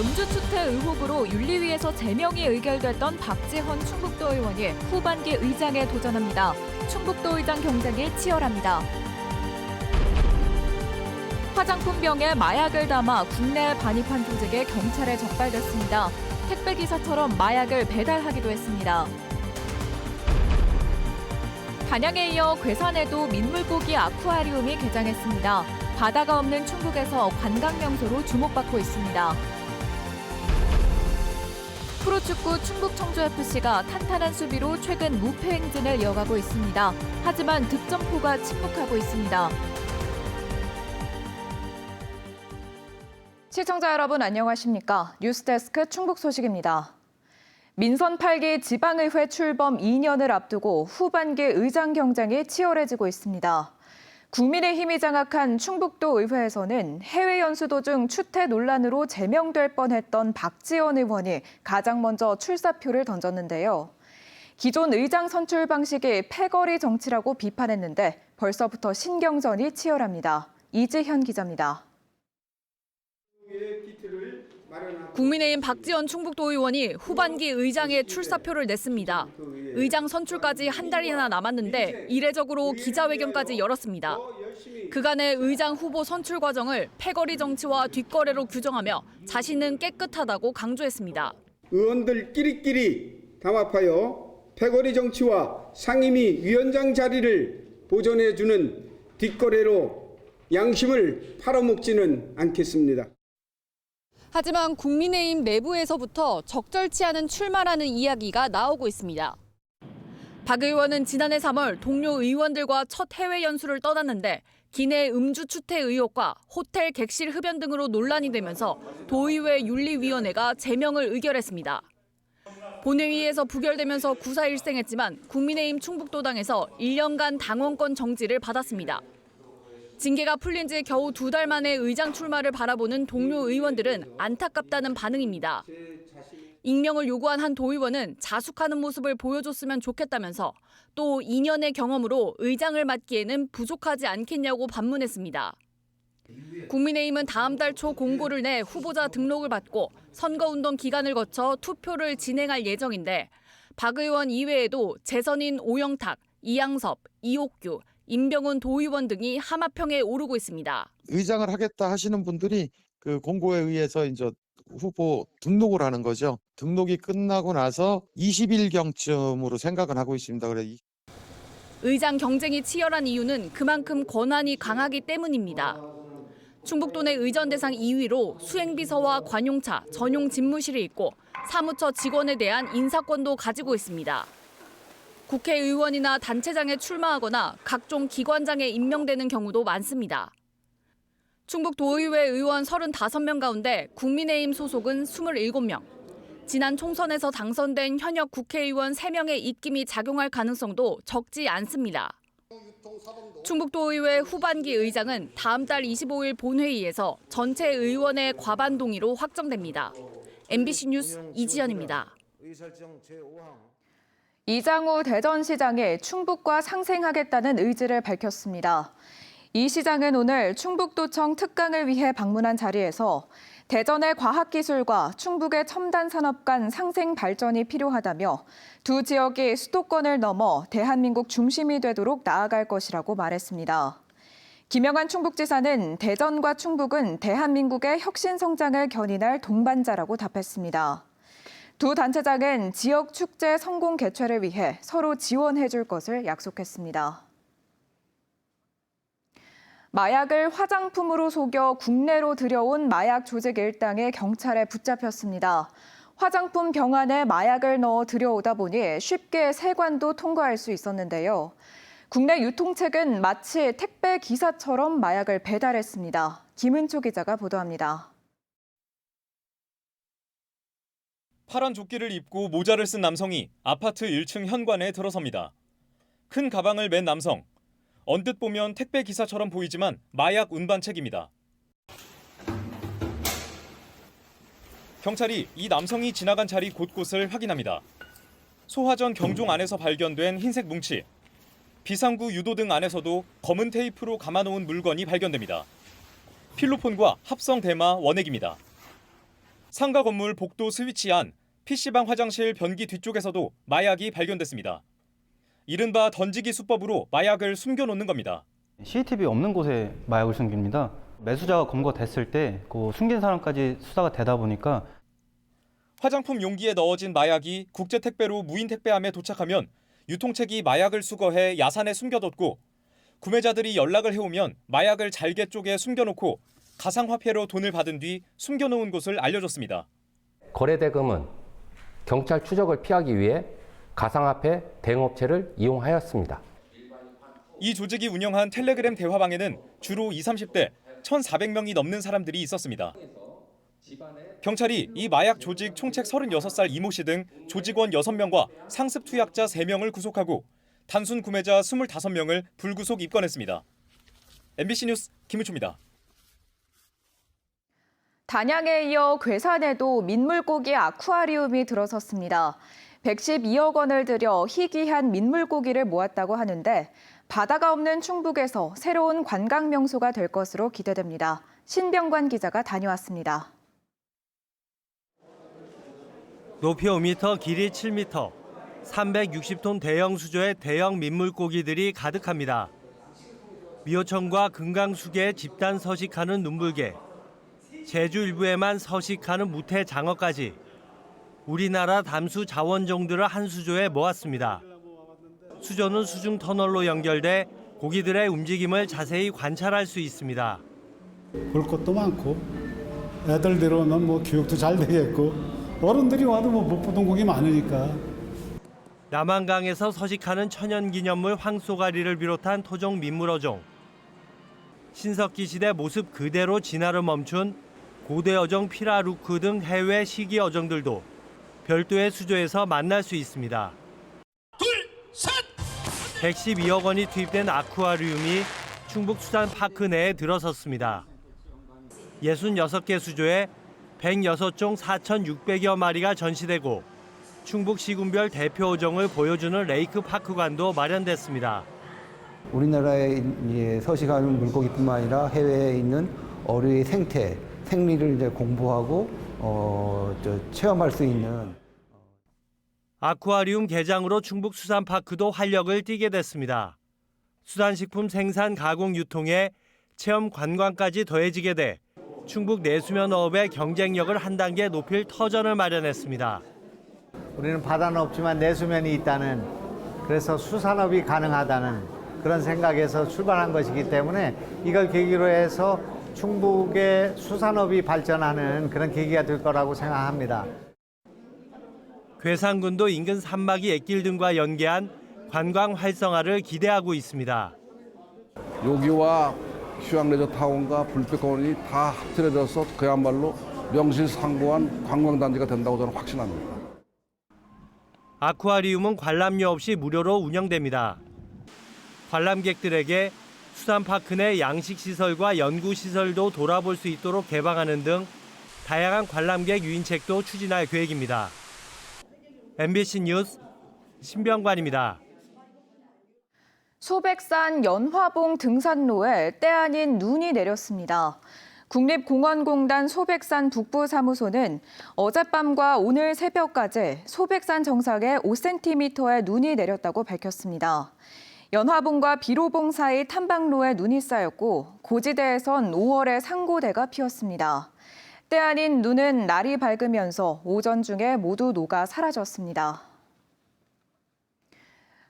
음주추태 의혹으로 윤리위에서 제명이 의결됐던 박지헌 충북도 의원이 후반기 의장에 도전합니다. 충북도 의장 경쟁이 치열합니다. 화장품 병에 마약을 담아 국내에 반입한 조직이 경찰에 적발됐습니다. 택배기사처럼 마약을 배달하기도 했습니다. 단양에 이어 괴산에도 민물고기 아쿠아리움이 개장했습니다. 바다가 없는 충북에서 관광명소로 주목받고 있습니다. 프로축구 충북 청주FC가 탄탄한 수비로 최근 무패 행진을 이어가고 있습니다. 하지만 득점포가 침묵하고 있습니다. 시청자 여러분 안녕하십니까? 뉴스데스크 충북 소식입니다. 민선 8기 지방의회 출범 2년을 앞두고 후반기 의장 경쟁이 치열해지고 있습니다. 국민의힘이 장악한 충북도 의회에서는 해외 연수 도중 추태 논란으로 제명될 뻔했던 박지원 의원이 가장 먼저 출사표를 던졌는데요. 기존 의장 선출 방식이 패거리 정치라고 비판했는데 벌써부터 신경전이 치열합니다. 이지현 기자입니다. 국민의힘 박지원 충북도 의원이 후반기 의장에 출사표를 냈습니다. 의장 선출까지 한 달이나 남았는데 이례적으로 기자회견까지 열었습니다. 그간의 의장 후보 선출 과정을 패거리 정치와 뒷거래로 규정하며 자신은 깨끗하다고 강조했습니다. 의원들끼리끼리 담합하여 패거리 정치와 상임위 위원장 자리를 보존해주는 뒷거래로 양심을 팔아먹지는 않겠습니다. 하지만 국민의힘 내부에서부터 적절치 않은 출마라는 이야기가 나오고 있습니다. 박 의원은 지난해 3월 동료 의원들과 첫 해외 연수를 떠났는데 기내 음주 추태 의혹과 호텔 객실 흡연 등으로 논란이 되면서 도의회 윤리위원회가 제명을 의결했습니다. 본회의에서 부결되면서 구사일생했지만 국민의힘 충북도당에서 1년간 당원권 정지를 받았습니다. 징계가 풀린 지 겨우 2달 만에 의장 출마를 바라보는 동료 의원들은 안타깝다는 반응입니다. 익명을 요구한 한 도의원은 자숙하는 모습을 보여줬으면 좋겠다면서 또 2년의 경험으로 의장을 맡기에는 부족하지 않겠냐고 반문했습니다. 국민의힘은 다음 달 초 공고를 내 후보자 등록을 받고 선거운동 기간을 거쳐 투표를 진행할 예정인데 박 의원 이외에도 재선인 오영탁, 이양섭, 이옥규, 임병훈 도의원 등이 하마평에 오르고 있습니다. 의장을 하겠다 하시는 분들이 그 공고에 의해서 이제 후보 등록을 하는 거죠. 등록이 끝나고 나서 20일경쯤으로 생각은 하고 있습니다. 그래. 의장 경쟁이 치열한 이유는 그만큼 권한이 강하기 때문입니다. 충북도 내 의전 대상 2위로 수행비서와 관용차, 전용 집무실이 있고 사무처 직원에 대한 인사권도 가지고 있습니다. 국회의원이나 단체장에 출마하거나 각종 기관장에 임명되는 경우도 많습니다. 충북도의회 의원 35명 가운데 국민의힘 소속은 27명. 지난 총선에서 당선된 현역 국회의원 3명의 입김이 작용할 가능성도 적지 않습니다. 충북도의회 후반기 의장은 다음 달 25일 본회의에서 전체 의원의 과반 동의로 확정됩니다. MBC 뉴스 이지연입니다. 이장우 대전시장이 충북과 상생하겠다는 의지를 밝혔습니다. 이 시장은 오늘 충북도청 특강을 위해 방문한 자리에서 대전의 과학기술과 충북의 첨단 산업 간 상생 발전이 필요하다며 두 지역이 수도권을 넘어 대한민국 중심이 되도록 나아갈 것이라고 말했습니다. 김영한 충북지사는 대전과 충북은 대한민국의 혁신 성장을 견인할 동반자라고 답했습니다. 두 단체장은 지역 축제 성공 개최를 위해 서로 지원해 줄 것을 약속했습니다. 마약을 화장품으로 속여 국내로 들여온 마약 조직 일당이 경찰에 붙잡혔습니다. 화장품 병 안에 마약을 넣어 들여오다 보니 쉽게 세관도 통과할 수 있었는데요. 국내 유통책은 마치 택배 기사처럼 마약을 배달했습니다. 김은초 기자가 보도합니다. 파란 조끼를 입고 모자를 쓴 남성이 아파트 1층 현관에 들어섭니다. 큰 가방을 맨 남성. 언뜻 보면 택배 기사처럼 보이지만 마약 운반책입니다. 경찰이 이 남성이 지나간 자리 곳곳을 확인합니다. 소화전 경종 안에서 발견된 흰색 뭉치. 비상구 유도등 안에서도 검은 테이프로 감아놓은 물건이 발견됩니다. 필로폰과 합성 대마 원액입니다. 상가 건물 복도 스위치 안, PC방 화장실 변기 뒤쪽에서도 마약이 발견됐습니다. 이른바 던지기 수법으로 마약을 숨겨놓는 겁니다. CCTV 없는 곳에 마약을 숨깁니다. 매수자가 검거됐을 때 그 숨긴 사람까지 수사가 되다 보니까 화장품 용기에 넣어진 마약이 국제택배로 무인택배함에 도착하면 유통책이 마약을 수거해 야산에 숨겨뒀고 구매자들이 연락을 해오면 마약을 잘게 쪼개 숨겨놓고 가상화폐로 돈을 받은 뒤 숨겨놓은 곳을 알려줬습니다. 거래 대금은 경찰 추적을 피하기 위해 가상화폐 대행업체를 이용하였습니다. 이 조직이 운영한 텔레그램 대화방에는 주로 20, 30대 1,400명이 넘는 사람들이 있었습니다. 경찰이 이 마약 조직 총책 36살 이모 씨 등 조직원 6명과 상습 투약자 3명을 구속하고 단순 구매자 25명을 불구속 입건했습니다. MBC 뉴스 김우초입니다. 단양에 이어 괴산에도 민물고기 아쿠아리움이 들어섰습니다. 112억 원을 들여 희귀한 민물고기를 모았다고 하는데 바다가 없는 충북에서 새로운 관광 명소가 될 것으로 기대됩니다. 신병관 기자가 다녀왔습니다. 높이 5m, 길이 7m, 360톤 대형 수조의 대형 민물고기들이 가득합니다. 미호천과 금강수계에 집단 서식하는 눈물개, 제주 일부에만 서식하는 무태 장어까지 우리나라 담수 자원종들을 한 수조에 모았습니다. 수조는 수중 터널로 연결돼 고기들의 움직임을 자세히 관찰할 수 있습니다. 볼 것도 많고 애들 데려오면 뭐 교육도 잘 되겠고 어른들이 와도 뭐 못 보던 고기 많으니까. 남한강에서 서식하는 천연기념물 황쏘가리를 비롯한 토종 민물어종. 신석기 시대 모습 그대로 진화를 멈춘 고대 어종 피라루크 등 해외 시기 어종들도 별도의 수조에서 만날 수 있습니다. 112억 원이 투입된 아쿠아리움이 충북수산파크 내에 들어섰습니다. 66개 수조에 106종 4,600여 마리가 전시되고 충북시군별 대표 어종을 보여주는 레이크파크관도 마련됐습니다. 우리나라에 서식하는 물고기뿐만 아니라 해외에 있는 어류의 생태, 생리를 이제 공부하고 체험할 수 있는. 아쿠아리움 개장으로 충북수산파크도 활력을 띠게 됐습니다. 수산식품 생산 가공 유통에 체험 관광까지 더해지게 돼 충북 내수면 어업의 경쟁력을 한 단계 높일 터전을 마련했습니다. 우리는 바다는 없지만 내수면이 있다는, 그래서 수산업이 가능하다는 그런 생각에서 출발한 것이기 때문에 이걸 계기로 해서 충북의 수산업이 발전하는 그런 계기가 될 거라고 생각합니다. 괴산군도 인근 산막이 액길 등과 연계한 관광 활성화를 기대하고 있습니다. 여기와 휴양레저타운과 불빛공원이 다 합쳐져서 그야말로 명실상부한 관광단지가 된다고 저는 확신합니다. 아쿠아리움은 관람료 없이 무료로 운영됩니다. 관람객들에게 수산파크 내 양식시설과 연구시설도 돌아볼 수 있도록 개방하는 등 다양한 관람객 유인책도 추진할 계획입니다. MBC 뉴스 신병관입니다. 소백산 연화봉 등산로에 때 아닌 눈이 내렸습니다. 국립공원공단 소백산 북부사무소는 어젯밤과 오늘 새벽까지 소백산 정상에 5cm의 눈이 내렸다고 밝혔습니다. 연화봉과 비로봉 사이 탐방로에 눈이 쌓였고 고지대에선 5월에 상고대가 피었습니다. 때 아닌 눈은 날이 밝으면서 오전 중에 모두 녹아 사라졌습니다.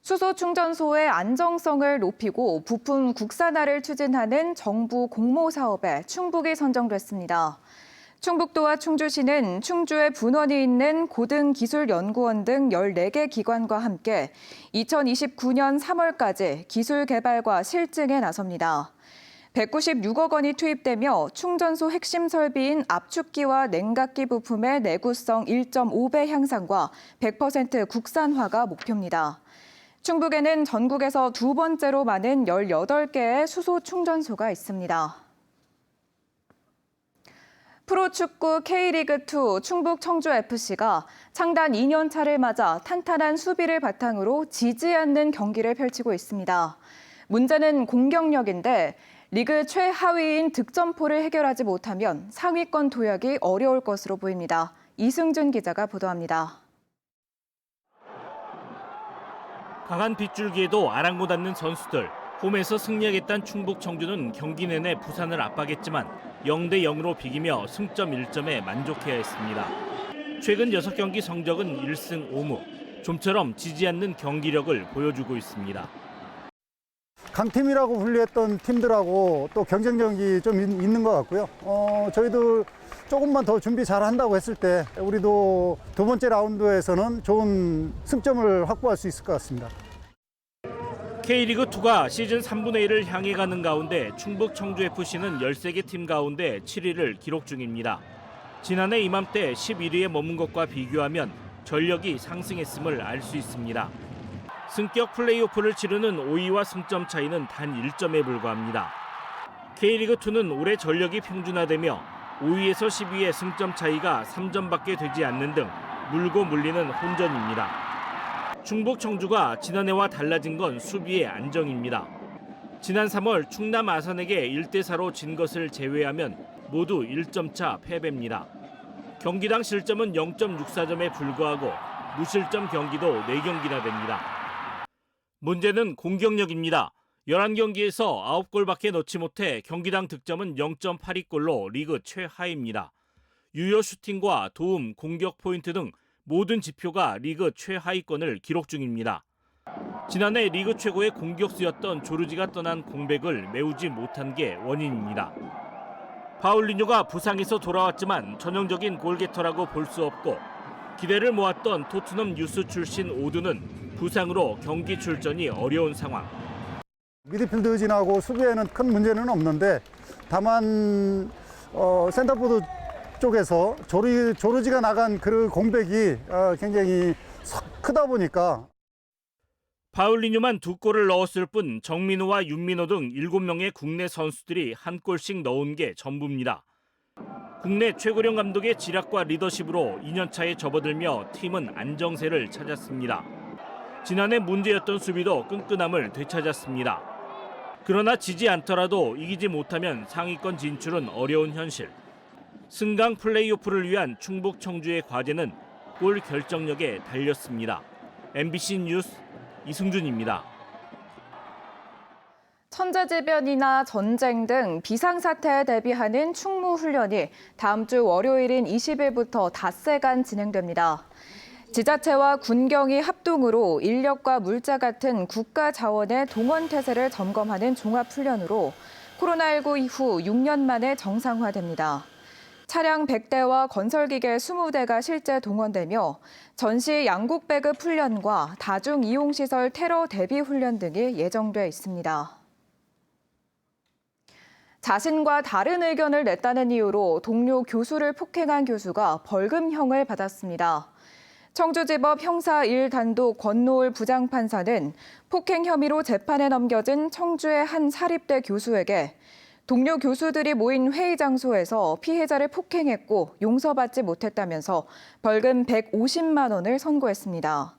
수소 충전소의 안정성을 높이고 부품 국산화를 추진하는 정부 공모 사업에 충북이 선정됐습니다. 충북도와 충주시는 충주에 분원이 있는 고등기술연구원 등 14개 기관과 함께 2029년 3월까지 기술 개발과 실증에 나섭니다. 196억 원이 투입되며 충전소 핵심 설비인 압축기와 냉각기 부품의 내구성 1.5배 향상과 100% 국산화가 목표입니다. 충북에는 전국에서 두 번째로 많은 18개의 수소 충전소가 있습니다. 프로축구 K리그2 충북 청주FC가 창단 2년 차를 맞아 탄탄한 수비를 바탕으로 지지 않는 경기를 펼치고 있습니다. 문제는 공격력인데 리그 최하위인 득점포를 해결하지 못하면 상위권 도약이 어려울 것으로 보입니다. 이승준 기자가 보도합니다. 강한 빗줄기에도 아랑곳 않는 선수들. 홈에서 승리하겠다는 충북 청주는 경기 내내 부산을 압박했지만 0대 0으로 비기며 승점 1점에 만족해야 했습니다. 최근 6경기 성적은 1승 5무. 좀처럼 지지 않는 경기력을 보여주고 있습니다. 강팀이라고 분류했던 팀들하고 또 경쟁력이 좀 있는 것 같고요. 저희도 조금만 더 준비 잘 한다고 했을 때 우리도 두 번째 라운드에서는 좋은 승점을 확보할 수 있을 것 같습니다. K리그2가 시즌 3분의 1을 향해 가는 가운데 충북 청주FC는 13개 팀 가운데 7위를 기록 중입니다. 지난해 이맘때 11위에 머문 것과 비교하면 전력이 상승했음을 알 수 있습니다. 승격 플레이오프를 치르는 5위와 승점 차이는 단 1점에 불과합니다. K리그2는 올해 전력이 평준화되며 5위에서 10위의 승점 차이가 3점밖에 되지 않는 등 물고 물리는 혼전입니다. 충북 청주가 지난해와 달라진 건 수비의 안정입니다. 지난 3월 충남 아산에게 1대4로 진 것을 제외하면 모두 1점 차 패배입니다. 경기당 실점은 0.64점에 불과하고 무실점 경기도 4경기나 됩니다. 문제는 공격력입니다. 11경기에서 9골밖에 넣지 못해 경기당 득점은 0.82골로 리그 최하위입니다. 유효 슈팅과 도움, 공격 포인트 등 모든 지표가 리그 최하위권을 기록 중입니다. 지난해 리그 최고의 공격수였던 조르지가 떠난 공백을 메우지 못한 게 원인입니다. 파울리뉴가 부상에서 돌아왔지만 전형적인 골게터라고 볼 수 없고 기대를 모았던 토트넘 유스 출신 오드는 부상으로 경기 출전이 어려운 상황. 미드필드 의진하고 수비에는 큰 문제는 없는데 다만 센터포드 쪽에서 조르지가 나간 그 공백이 굉장히 크다 보니까 파울리뉴만 2골을 넣었을 뿐 정민우와 윤민호 등 7명의 국내 선수들이 한 골씩 넣은 게 전부입니다. 국내 최고령 감독의 지략과 리더십으로 2년차에 접어들며 팀은 안정세를 찾았습니다. 지난해 문제였던 수비도 끈끈함을 되찾았습니다. 그러나 지지 않더라도 이기지 못하면 상위권 진출은 어려운 현실. 승강 플레이오프를 위한 충북 청주의 과제는 골 결정력에 달렸습니다. MBC 뉴스 이승준입니다. 천재지변이나 전쟁 등 비상사태에 대비하는 충무훈련이 다음 주 월요일인 20일부터 닷새간 진행됩니다. 지자체와 군경이 합동으로 인력과 물자 같은 국가 자원의 동원 태세를 점검하는 종합훈련으로 코로나19 이후 6년 만에 정상화됩니다. 차량 100대와 건설기계 20대가 실제 동원되며 전시 양국 배급 훈련과 다중 이용시설 테러 대비 훈련 등이 예정돼 있습니다. 자신과 다른 의견을 냈다는 이유로 동료 교수를 폭행한 교수가 벌금형을 받았습니다. 청주지법 형사 1단독 권노을 부장판사는 폭행 혐의로 재판에 넘겨진 청주의 한 사립대 교수에게 동료 교수들이 모인 회의 장소에서 피해자를 폭행했고 용서받지 못했다면서 벌금 150만 원을 선고했습니다.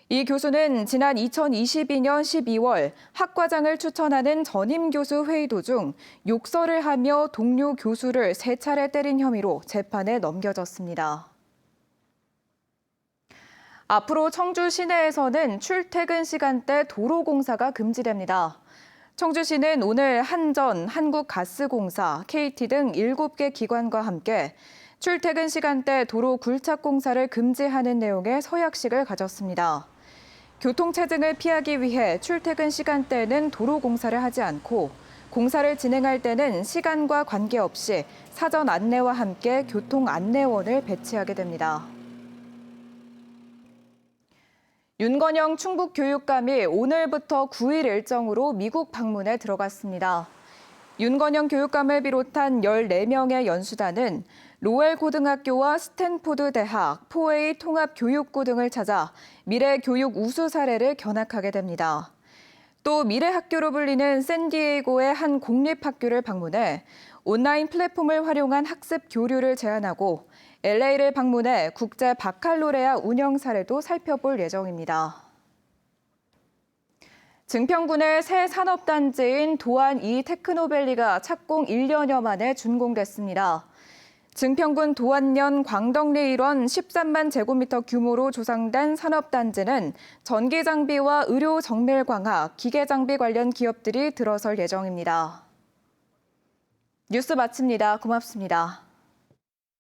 이 교수는 지난 2022년 12월 학과장을 추천하는 전임 교수 회의 도중 욕설을 하며 동료 교수를 3차례 때린 혐의로 재판에 넘겨졌습니다. 앞으로 청주 시내에서는 출퇴근 시간대 도로 공사가 금지됩니다. 청주시는 오늘 한전, 한국가스공사, KT 등 7개 기관과 함께 출퇴근 시간대 도로 굴착 공사를 금지하는 내용의 서약식을 가졌습니다. 교통체증을 피하기 위해 출퇴근 시간대에는 도로 공사를 하지 않고 공사를 진행할 때는 시간과 관계없이 사전 안내와 함께 교통 안내원을 배치하게 됩니다. 윤건영 충북교육감이 오늘부터 9일 일정으로 미국 방문에 들어갔습니다. 윤건영 교육감을 비롯한 14명의 연수단은 로웰 고등학교와 스탠포드 대학, 포웨이 통합교육고 등을 찾아 미래 교육 우수 사례를 견학하게 됩니다. 또 미래 학교로 불리는 샌디에이고의 한 공립학교를 방문해 온라인 플랫폼을 활용한 학습 교류를 제안하고 LA를 방문해 국제 바칼로레아 운영 사례도 살펴볼 예정입니다. 증평군의 새 산업단지인 도안 2 테크노밸리가 착공 1년여 만에 준공됐습니다. 증평군 도안면 광덕리 일원 13만 제곱미터 규모로 조성된 산업단지는 전기장비와 의료 정밀 광학, 기계장비 관련 기업들이 들어설 예정입니다. 뉴스 마칩니다. 고맙습니다.